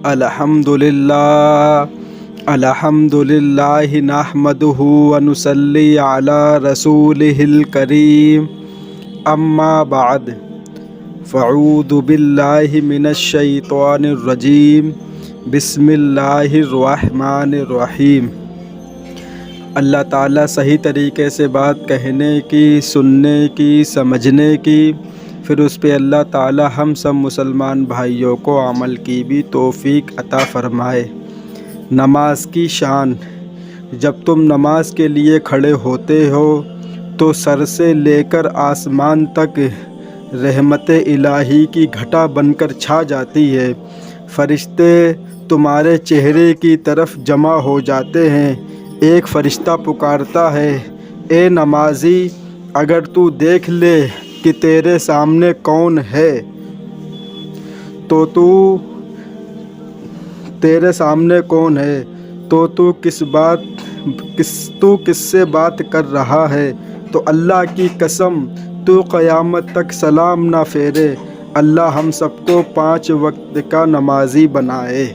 الحمدللہ نحمدہ ونصلی علی رسولہ الکریم اما بعد فاعوذ باللہ من الشیطان الرجیم بسم اللہ الرحمن الرحیم۔ اللہ تعالیٰ صحیح طریقے سے بات کہنے کی، سننے کی، سمجھنے کی، پھر اس پہ اللہ تعالیٰ ہم سب مسلمان بھائیوں کو عمل کی بھی توفیق عطا فرمائے۔ نماز کی شان۔ جب تم نماز کے لیے کھڑے ہوتے ہو تو سر سے لے کر آسمان تک رحمت الہی کی گھٹا بن کر چھا جاتی ہے۔ فرشتے تمہارے چہرے کی طرف جمع ہو جاتے ہیں۔ ایک فرشتہ پکارتا ہے، اے نمازی، اگر تو دیکھ لے کہ تیرے سامنے کون ہے تو کس سے بات کر رہا ہے؟ تو اللہ کی قسم تو قیامت تک سلام نہ پھیرے۔ اللہ ہم سب کو 5 وقت کا نمازی بنائے۔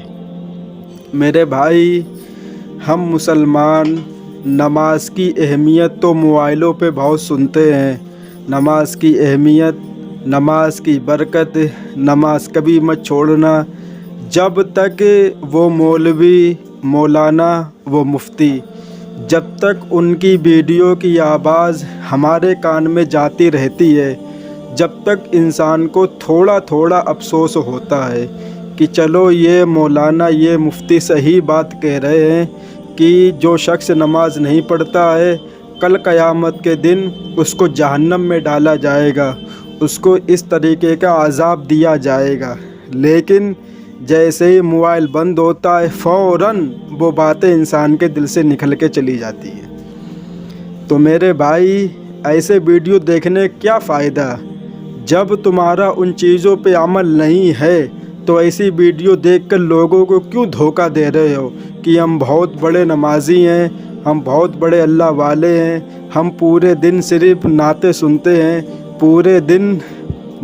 میرے بھائی، ہم مسلمان نماز کی اہمیت تو موبائلوں پہ بہت سنتے ہیں۔ نماز کی اہمیت، نماز کی برکت، نماز کبھی مت چھوڑنا۔ جب تک وہ مولوی، مولانا، وہ مفتی، جب تک ان کی ویڈیو کی آواز ہمارے کان میں جاتی رہتی ہے، جب تک انسان کو تھوڑا تھوڑا افسوس ہوتا ہے کہ چلو یہ مولانا، یہ مفتی صحیح بات کہہ رہے ہیں کہ جو شخص نماز نہیں پڑھتا ہے کل قیامت کے دن اس کو جہنم میں ڈالا جائے گا، اس کو اس طریقے کا عذاب دیا جائے گا۔ لیکن جیسے ہی موبائل بند ہوتا ہے فوراً وہ باتیں انسان کے دل سے نکل کے چلی جاتی ہیں۔ تو میرے بھائی، ایسے ویڈیو دیکھنے کیا فائدہ؟ جب تمہارا ان چیزوں پہ عمل نہیں ہے تو ایسی ویڈیو دیکھ کر لوگوں کو کیوں دھوکہ دے رہے ہو کہ ہم بہت بڑے نمازی ہیں، ہم بہت بڑے اللہ والے ہیں، ہم پورے دن صرف نعتیں سنتے ہیں، پورے دن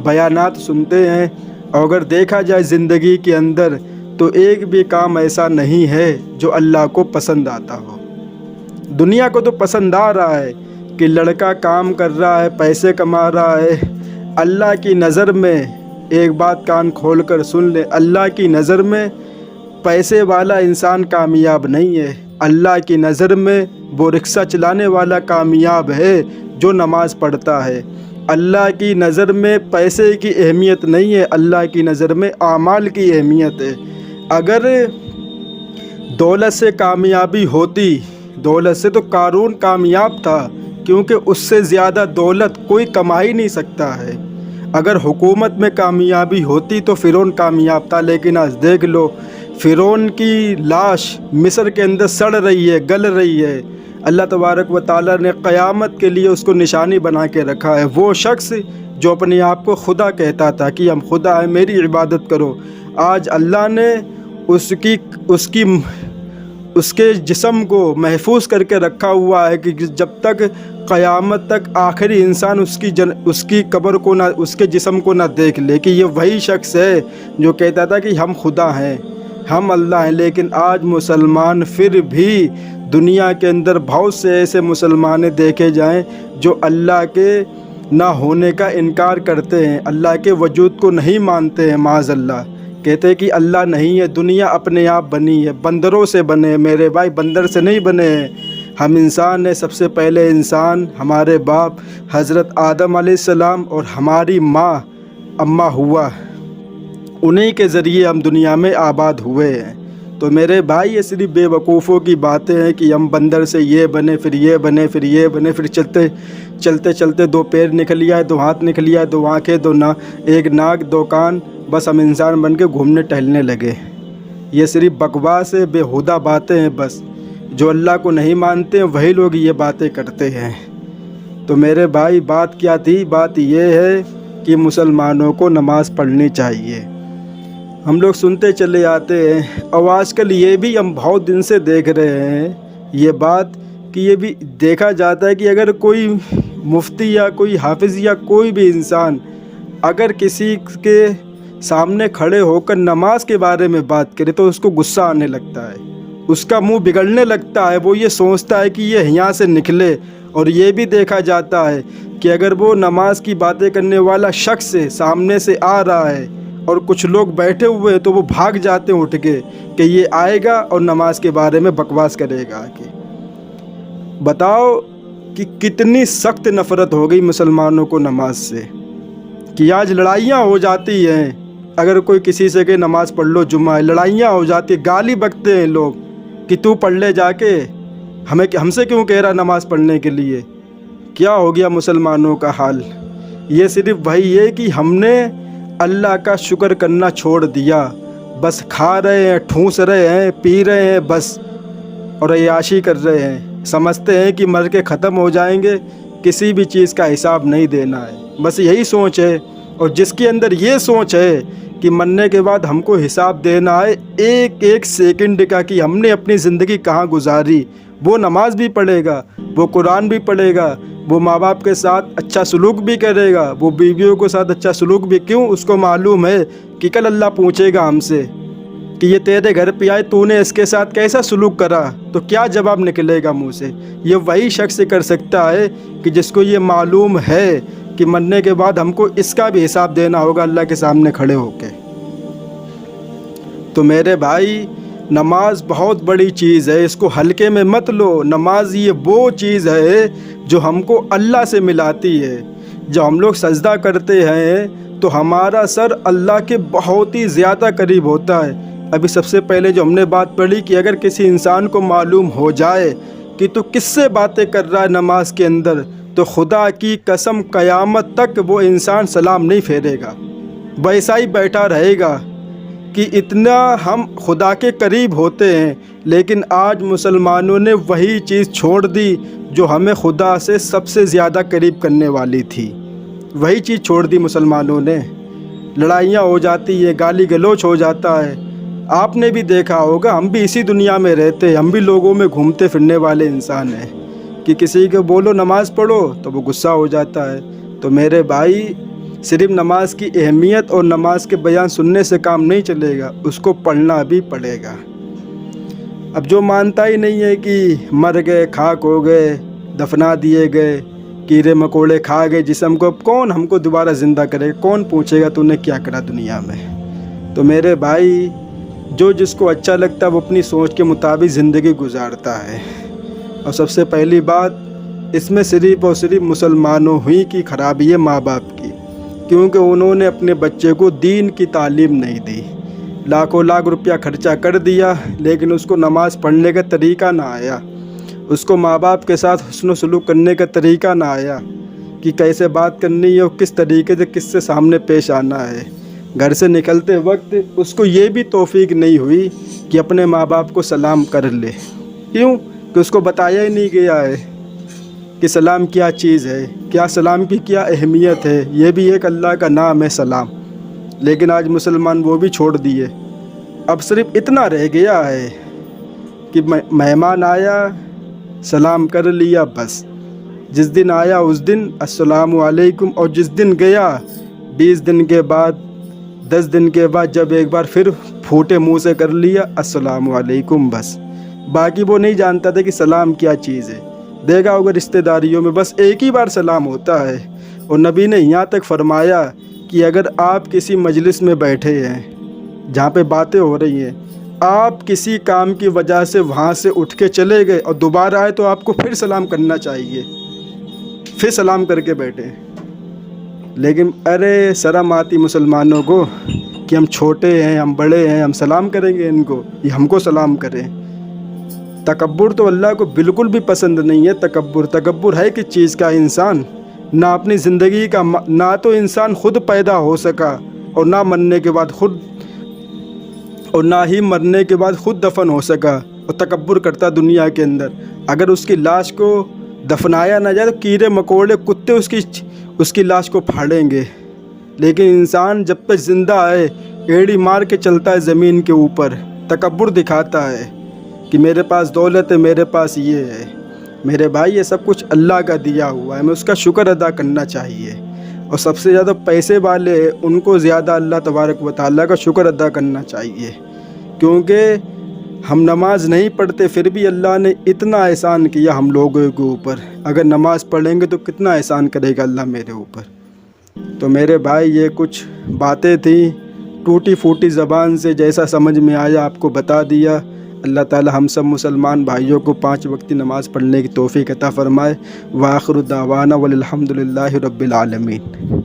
بیانات سنتے ہیں، اور اگر دیکھا جائے زندگی کے اندر تو ایک بھی کام ایسا نہیں ہے جو اللہ کو پسند آتا ہو۔ دنیا کو تو پسند آ رہا ہے کہ لڑکا کام کر رہا ہے، پیسے کما رہا ہے۔ اللہ کی نظر میں ایک بات کان کھول کر سن لے، اللہ کی نظر میں پیسے والا انسان کامیاب نہیں ہے۔ اللہ کی نظر میں وہ رکشہ چلانے والا کامیاب ہے جو نماز پڑھتا ہے۔ اللہ کی نظر میں پیسے کی اہمیت نہیں ہے، اللہ کی نظر میں اعمال کی اہمیت ہے۔ اگر دولت سے کامیابی ہوتی، دولت سے تو قارون کامیاب تھا، کیونکہ اس سے زیادہ دولت کوئی کما ہی نہیں سکتا ہے۔ اگر حکومت میں کامیابی ہوتی تو فرعون کامیاب تھا، لیکن آج دیکھ لو فرعون کی لاش مصر کے اندر سڑ رہی ہے، گل رہی ہے۔ اللہ تبارک و تعالیٰ نے قیامت کے لیے اس کو نشانی بنا کے رکھا ہے۔ وہ شخص جو اپنے آپ کو خدا کہتا تھا کہ ہم خدا ہیں، میری عبادت کرو، آج اللہ نے اس کے جسم کو محفوظ کر کے رکھا ہوا ہے کہ جب تک قیامت تک آخری انسان اس کی قبر کو نہ، اس کے جسم کو نہ دیکھ لے کہ یہ وہی شخص ہے جو کہتا تھا کہ ہم خدا ہیں، ہم اللہ ہیں۔ لیکن آج مسلمان پھر بھی دنیا کے اندر بہت سے ایسے مسلمان دیکھے جائیں جو اللہ کے نہ ہونے کا انکار کرتے ہیں، اللہ کے وجود کو نہیں مانتے ہیں، معاذ اللہ، کہتے ہیں کہ اللہ نہیں ہے، دنیا اپنے آپ بنی ہے، بندروں سے بنے ہیں۔ میرے بھائی، بندر سے نہیں بنے ہیں، ہم انسان ہیں۔ سب سے پہلے انسان ہمارے باپ حضرت آدم علیہ السلام اور ہماری ماں اماں ہوا، انہی کے ذریعے ہم دنیا میں آباد ہوئے ہیں۔ تو میرے بھائی، یہ صرف بے وقوفوں کی باتیں ہیں کہ ہم بندر سے یہ بنے، پھر یہ بنے، پھر یہ بنے، پھر چلتے چلتے 2 پیر نکل آئے، 2 ہاتھ نکل آئے، 2 آنکھیں، 1 ناک، 2 کان، بس ہم انسان بن کے گھومنے ٹہلنے لگے۔ یہ صرف بکواس ہے، بےہودہ باتیں ہیں۔ بس جو اللہ کو نہیں مانتے ہیں وہی لوگ یہ باتیں کرتے ہیں۔ تو میرے بھائی، بات کیا تھی؟ بات یہ ہے کہ مسلمانوں کو نماز پڑھنی چاہیے۔ ہم لوگ سنتے چلے آتے ہیں، اور آج کل یہ بھی ہم بہت دن سے دیکھ رہے ہیں یہ بات کہ یہ بھی دیکھا جاتا ہے کہ اگر کوئی مفتی یا کوئی حافظ یا کوئی بھی انسان اگر کسی کے सामने खड़े होकर नमाज के बारे में बात करे तो उसको गुस्सा आने लगता है, उसका मुंह बिगड़ने लगता है। वो ये सोचता है कि ये यहाँ से निकले। और ये भी देखा जाता है कि अगर वो नमाज की बातें करने वाला शख्स सामने से आ रहा है और कुछ लोग बैठे हुए हैं तो वो भाग जाते हैं उठ के कि ये आएगा और नमाज के बारे में बकवास करेगा आके। बताओ कि कितनी सख्त नफ़रत हो गई मुसलमानों को नमाज से कि आज लड़ाइयाँ हो जाती हैं। अगर कोई किसी से कहे नमाज़ पढ़ लो, जुम्मा है, लड़ाइयाँ हो जाती है, गाली बकते हैं लोग कि तू पढ़ ले जाके, हमसे क्यों कह रहा नमाज़ पढ़ने के लिए। क्या हो गया मुसलमानों का हाल। ये सिर्फ वही है कि हमने अल्लाह का शुक्र करना छोड़ दिया, बस खा रहे हैं, ठूस रहे हैं, पी रहे हैं बस, और अय्याशी कर रहे हैं। समझते हैं कि मर के ख़त्म हो जाएंगे, किसी भी चीज़ का हिसाब नहीं देना है, बस यही सोच है। और जिसके अंदर ये सोच है कि मरने के बाद हमको हिसाब देना है एक एक सेकंड का कि हमने अपनी ज़िंदगी कहाँ गुजारी, वो नमाज भी पढ़ेगा, वो कुरान भी पढ़ेगा, वो माँ बाप के साथ अच्छा सलूक भी करेगा, वो बीवियों के साथ अच्छा सलूक भी। क्यों? उसको मालूम है कि कल अल्लाह पूछेगा हमसे कि ये तेरे घर पे आए, तूने इसके साथ कैसा सलूक करा, तो क्या जवाब निकलेगा मुँह से। ये वही शख्स कर सकता है कि जिसको ये मालूम है कि मरने के बाद हमको इसका भी हिसाब देना होगा अल्लाह के सामने खड़े होके। तो मेरे भाई, नमाज बहुत बड़ी चीज़ है, इसको हल्के में मत लो। नमाज ये वो चीज़ है जो हमको अल्लाह से मिलाती है। जब हम लोग सजदा करते हैं तो हमारा सर अल्लाह के बहुत ही ज़्यादा करीब होता है। अभी सबसे पहले जो हमने बात पढ़ी कि अगर किसी इंसान को मालूम हो जाए कि तू किससे बातें कर रहा है नमाज के अंदर, तो खुदा की कसम क़यामत तक वो इंसान सलाम नहीं फेरेगा, वैसा ही बैठा रहेगा। कि इतना हम खुदा के करीब होते हैं, लेकिन आज मुसलमानों ने वही चीज़ छोड़ दी जो हमें खुदा से सबसे ज़्यादा करीब करने वाली थी। वही चीज़ छोड़ दी मुसलमानों ने। लड़ाइयाँ हो जाती है, गाली गलौच हो जाता है। आपने भी देखा होगा, हम भी इसी दुनिया में रहते हैं, हम भी लोगों में घूमते फिरने वाले इंसान हैं कि किसी को बोलो नमाज़ पढ़ो तो वो गुस्सा हो जाता है। तो मेरे भाई, सिर्फ नमाज की अहमियत और नमाज के बयान सुनने से काम नहीं चलेगा, उसको पढ़ना भी पड़ेगा। अब जो मानता ही नहीं है कि मर गए, खाक हो गए, दफना दिए गए, कीड़े मकोड़े खा गए जिस्म को, कौन हमको दोबारा ज़िंदा करेगा, कौन पूछेगा तूने क्या करा दुनिया में। तो मेरे भाई, जो जिसको अच्छा लगता है वो अपनी सोच के मुताबिक ज़िंदगी गुजारता है। और सबसे पहली बात, इसमें सिर्फ़ और सिर्फ मुसलमानों ही की खराबी है, माँ बाप की, क्योंकि उन्होंने अपने बच्चे को दीन की तालीम नहीं दी। लाखों लाख रुपया खर्चा कर दिया, लेकिन उसको नमाज़ पढ़ने का तरीक़ा ना आया, उसको माँ बाप के साथ हुस्न सलूक करने का तरीक़ा ना आया कि कैसे बात करनी है और किस तरीके से किससे सामने पेश आना है। घर से निकलते वक्त उसको ये भी तौफीक नहीं हुई कि अपने माँ बाप को सलाम कर ले। क्यों? कि उसको बताया ही नहीं गया है कि सलाम क्या चीज़ है, क्या सलाम की क्या अहमियत है। ये भी एक अल्लाह का नाम है सलाम, लेकिन आज मुसलमान वो भी छोड़ दिए। अब सिर्फ इतना रह गया है कि मेहमान आया, सलाम कर लिया, बस। जिस दिन आया उस दिन अस्सलामु अलैकुम, और जिस दिन गया 20 दिन के बाद, 10 दिन के बाद जब एक बार फिर फूटे मुंह से कर लिया अस्सलामु अलैकुम, बस। बाकी वो नहीं जानता था कि सलाम क्या चीज़ है। देखा होगा रिश्तेदारियों में बस एक ही बार सलाम होता है। और नबी ने यहाँ तक फरमाया कि अगर आप किसी मजलिस में बैठे हैं जहाँ पे बातें हो रही हैं, आप किसी काम की वजह से वहाँ से उठ के चले गए और दोबारा आए तो आपको फिर सलाम करना चाहिए, फिर सलाम करके बैठे। लेकिन अरे शर्म आती मुसलमानों को कि हम छोटे हैं, हम बड़े हैं, हम सलाम करेंगे इनको, ये हमको सलाम करें। तकब्बुर तो अल्लाह को बिल्कुल भी पसंद नहीं है। तकब्बुर है किस चीज़ का? इंसान ना अपनी ज़िंदगी का, ना तो इंसान खुद पैदा हो सका और ना मरने के बाद खुद, और ना ही मरने के बाद खुद दफन हो सका, और तकब्बुर करता दुनिया के अंदर। अगर उसकी लाश को दफनाया ना जाए तो कीड़े मकोड़े कुत्ते उसकी लाश को फाड़ेंगे। लेकिन इंसान जब तक ज़िंदा है एड़ी मार के चलता है ज़मीन के ऊपर, तकब्बुर दिखाता है कि मेरे पास दौलत है, मेरे पास ये है। मेरे भाई, ये सब कुछ अल्लाह का दिया हुआ है, हमें उसका शुक्र अदा करना चाहिए। اور سب سے زیادہ پیسے والے ان کو زیادہ اللہ تبارک و تعالیٰ کا شکر ادا کرنا چاہیے، کیونکہ ہم نماز نہیں پڑھتے پھر بھی اللہ نے اتنا احسان کیا ہم لوگوں کے اوپر، اگر نماز پڑھیں گے تو کتنا احسان کرے گا اللہ میرے اوپر۔ تو میرے بھائی یہ کچھ باتیں تھیں، ٹوٹی پھوٹی زبان سے جیسا سمجھ میں آیا آپ کو بتا دیا۔ اللہ تعالی ہم سب مسلمان بھائیوں کو 5 وقتی نماز پڑھنے کی توفیق عطا فرمائے۔ وآخر دعوانا والحمد للہ رب العالمین۔